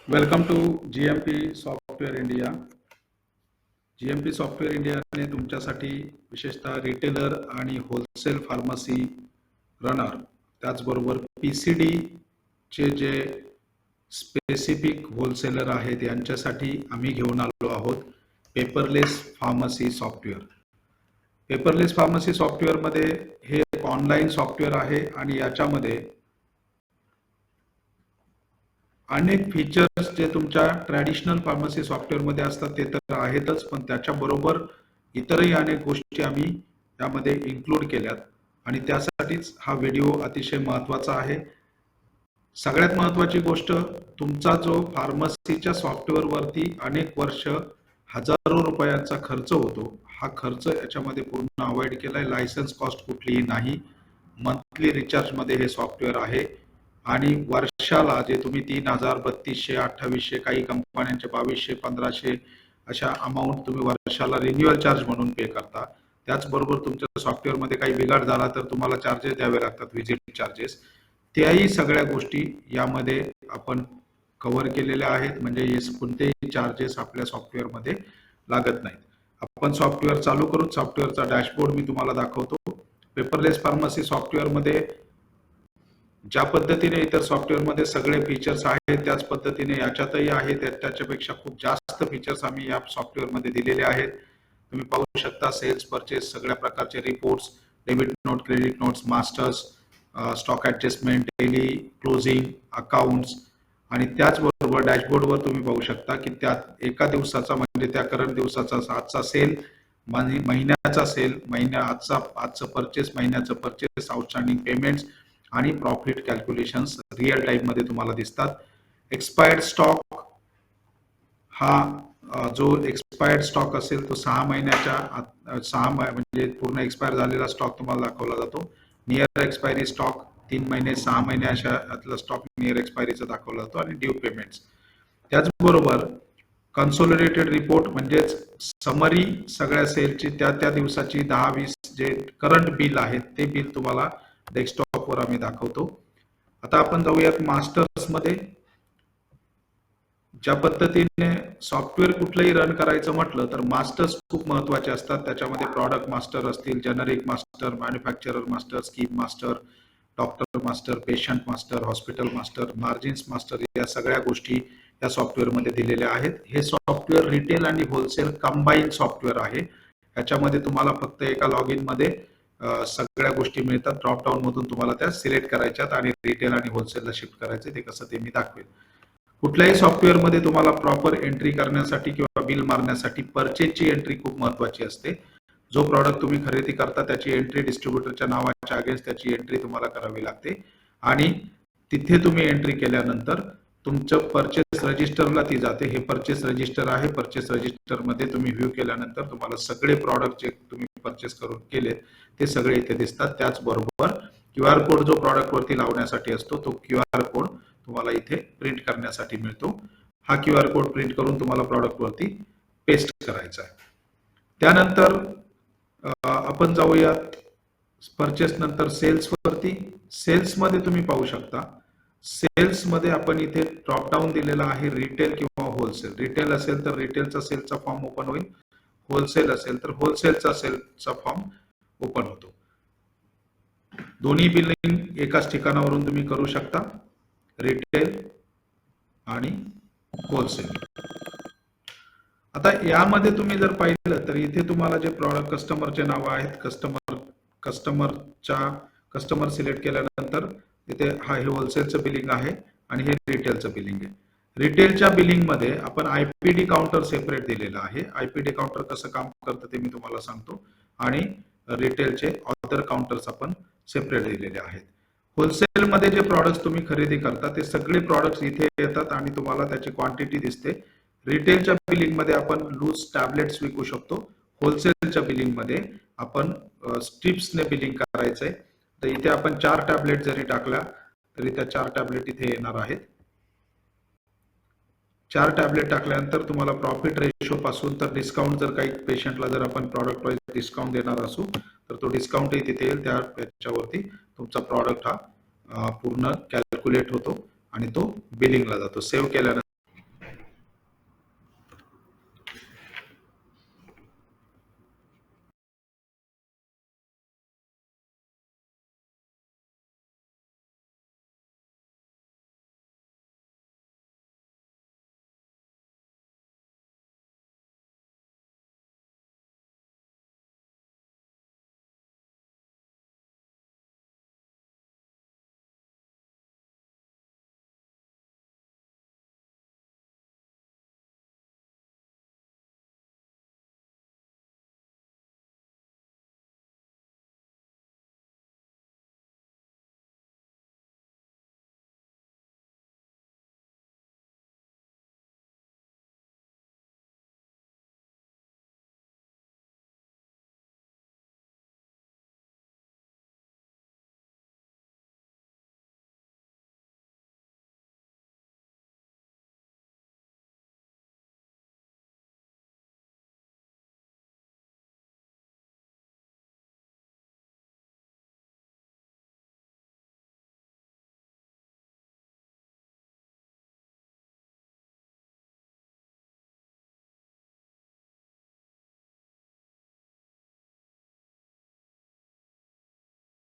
Welcome to GMP software India. GMP software इंडियाने तुमच्यासाठी विशेषतः रिटेलर आणि होलसेल फार्मसी रनर, त्याचबरोबर PCD चे जे स्पेसिफिक होलसेलर आहेत यांच्यासाठी आम्ही घेऊन आलो आहोत paperless pharmacy software. Paperless pharmacy सॉफ्टवेअरमध्ये हे ऑनलाईन सॉफ्टवेअर आहे आणि याच्यामध्ये अनेक फीचर्स जे तुमच्या ट्रॅडिशनल फार्मसी सॉफ्टवेअरमध्ये असतात ते तर आहेतच, पण त्याच्याबरोबर इतरही अनेक गोष्टी आम्ही यामध्ये इन्क्लूड केल्यात आणि त्यासाठीच हा व्हिडिओ अतिशय महत्त्वाचा आहे. सगळ्यात महत्त्वाची गोष्ट, तुमचा जो फार्मसीच्या सॉफ्टवेअरवरती अनेक वर्ष हजारो रुपयांचा खर्च होतो, हा खर्च याच्यामध्ये पूर्ण अवॉइड केलाय. लायसन्स कॉस्ट कुठलीही नाही. मंथली रिचार्जमध्ये हे सॉफ्टवेअर आहे आणि वर्षाला जे तुम्ही 3000, 3200, 2800, काही कंपन्यांचे 2200, 1500 अशा अमाऊंट तुम्ही वर्षाला रिन्युअल चार्ज म्हणून पे करता. त्याचबरोबर तुमच्या सॉफ्टवेअरमध्ये काही बिघाड झाला तर तुम्हाला चार्जेस द्यावे लागतात, व्हिजिट चार्जेस. त्याही सगळ्या गोष्टी यामध्ये आपण कव्हर केलेल्या आहेत, म्हणजे कोणतेही चार्जेस आपल्या सॉफ्टवेअरमध्ये लागत नाहीत. आपण सॉफ्टवेअर चालू करू. सॉफ्टवेअरचा डॅशबोर्ड मी तुम्हाला दाखवतो. पेपरलेस फार्मसी सॉफ्टवेअरमध्ये ज्या पद्धतीने इतर सॉफ्टवेअरमध्ये सगळे फीचर्स आहेत त्याच पद्धतीने याच्यातही आहेत. त्याच्यापेक्षा खूप जास्त फीचर्स आम्ही या सॉफ्टवेअरमध्ये दिलेले आहेत. तुम्ही पाहू शकता सेल्स, परचेस, सगळ्या प्रकारचे reports, debit note, credit notes, masters, stock adjustment, daily closing, accounts आणि त्याचबरोबर डॅशबोर्डवर तुम्ही पाहू शकता की त्यात एका दिवसाचा म्हणजे त्या करंट दिवसाचा आजचा सेल, महिन्याचा सेल, आजचं परचेस, महिन्याचं परचेस, आउटस्टँडिंग पेमेंट्स आणि प्रॉफिट कॅल्क्युलेशन्स रिअल टाइम मध्ये तुम्हाला दिसतात. एक्सपायर्ड स्टॉक हा जो एक्सपायर्ड स्टॉक असेल तो 6 महिन्याच्या म्हणजे पूर्ण एक्सपायर झालेला स्टॉक तुम्हाला दाखवला जातो. नियर एक्सपायरी स्टॉक 3 महिने, 6 महिने अशा स्टॉक नियर एक्सपायरीचा दाखवला जातो आणि ड्यू पेमेंट्स. त्याचबरोबर कन्सोलिडेटेड रिपोर्ट म्हणजेच समरी सगळ्या सेलची त्या दिवसाची 10-20 जे करंट बिल आहेत ते बिल तुम्हाला डेस्कटॉपवर आम्ही दाखवतो. आता आपण जाऊयात मास्टर्स मध्ये. ज्या पद्धतीने सॉफ्टवेअर कुठलंही रन करायचं म्हटलं तर मास्टर्स खूप महत्वाचे असतात. त्याच्यामध्ये प्रॉडक्ट मास्टर असतील, generic master, manufacturer master, scheme master, doctor master, patient master, hospital master, margins master, या सगळ्या गोष्टी या सॉफ्टवेअरमध्ये दिलेल्या आहेत. हे सॉफ्टवेअर रिटेल आणि होलसेल कंबाईन सॉफ्टवेअर आहे. याच्यामध्ये तुम्हाला फक्त एका लॉग इन मध्ये सगळ्या गोष्टी मिळतात. ड्रॉपडाऊन मधून तुम्हाला त्या सिलेक्ट करायच्यात आणि रिटेल आणि होलसेलला शिफ्ट करायचे. ते कसं ते मी दाखवेल. कुठल्याही सॉफ्टवेअरमध्ये तुम्हाला प्रॉपर एंट्री करण्यासाठी किंवा बिल मारण्यासाठी परचेजची एंट्री खूप महत्वाची असते. जो प्रॉडक्ट तुम्ही खरेदी करता त्याची एंट्री डिस्ट्रीब्युटरच्या नावाच्या अगेन्स्ट त्याची एंट्री तुम्हाला करावी लागते आणि तिथे तुम्ही एंट्री केल्यानंतर तुमचं परचेस रजिस्टरला ती जाते. हे परचेस रजिस्टर आहे. परचेस रजिस्टर मध्ये तुम्ही व्ह्यू केल्यानंतर तुम्हाला सगळे प्रॉडक्ट जे तुम्ही परचेस करून केले ते सगळे इथे दिसतात. त्याचबरोबर QR कोड जो प्रॉडक्ट वरती लावण्यासाठी असतो तो QR कोड तुम्हाला इथे प्रिंट करण्यासाठी मिळतो. हा QR कोड प्रिंट करून तुम्हाला प्रॉडक्ट वरती पेस्ट करायचा आहे. त्यानंतर आपण जाऊयात परचेस नंतर सेल्स वरती. सेल्स मध्ये तुम्ही पाहू शकता, सेल्स मध्ये आपण इथे ड्रॉप डाऊन दिलेला आहे रिटेल किंवा होलसेल. रिटेल असेल तर रिटेलचा सेलचा फॉर्म ओपन होईल, होलसेल असेल तर होलसेलचा सेलचा फॉर्म ओपन होतो. दोन्ही बिलिंग एकाच ठिकाणावरून तुम्ही करू शकता, रिटेल आणि होलसेल. आता यामध्ये तुम्ही जर पाहिलं तर इथे तुम्हाला जे प्रॉडक्ट कस्टमरचे नाव आहेत, कस्टमर सिलेक्ट केल्यानंतर इथे हे होलसेलचं बिलिंग आहे आणि हे रिटेलचं बिलिंग आहे. रिटेलच्या बिलिंग मध्ये आपण IPD काउंटर सेपरेट दिलेला आहे. IPD काउंटर कसं काम करतं ते मी तुम्हाला सांगतो आणि रिटेलचे अदर काउंटर्स आपण सेपरेट दिलेले आहेत. होलसेल मध्ये जे प्रॉडक्ट्स तुम्ही खरेदी करता ते सगळे प्रॉडक्ट्स इथे येतात आणि तुम्हाला त्याची क्वांटिटी दिसते. रिटेलच्या बिलिंग मध्ये आपण लूज टॅबलेट्स विकू शकतो. होलसेलच्या बिलिंग मध्ये आपण स्ट्रिप्सने बिलिंग करायचंय. तर इथे आपण 4 टॅबलेट जरी टाकल्या तरी त्या 4 टॅबलेट इथे येणार आहेत. 4 टॅबलेट टाकल्यानंतर तुम्हाला प्रॉफिट रेशो पासून तर डिस्काउंट, जर काही पेशंटला जर आपण प्रॉडक्ट वाईज डिस्काउंट देणार असू तर तो डिस्काउंटही तिथे येईल. त्याच्यावरती तुमचा प्रॉडक्ट हा पूर्ण कॅल्क्युलेट होतो आणि तो बिलिंगला जातो. सेव्ह केल्यानंतर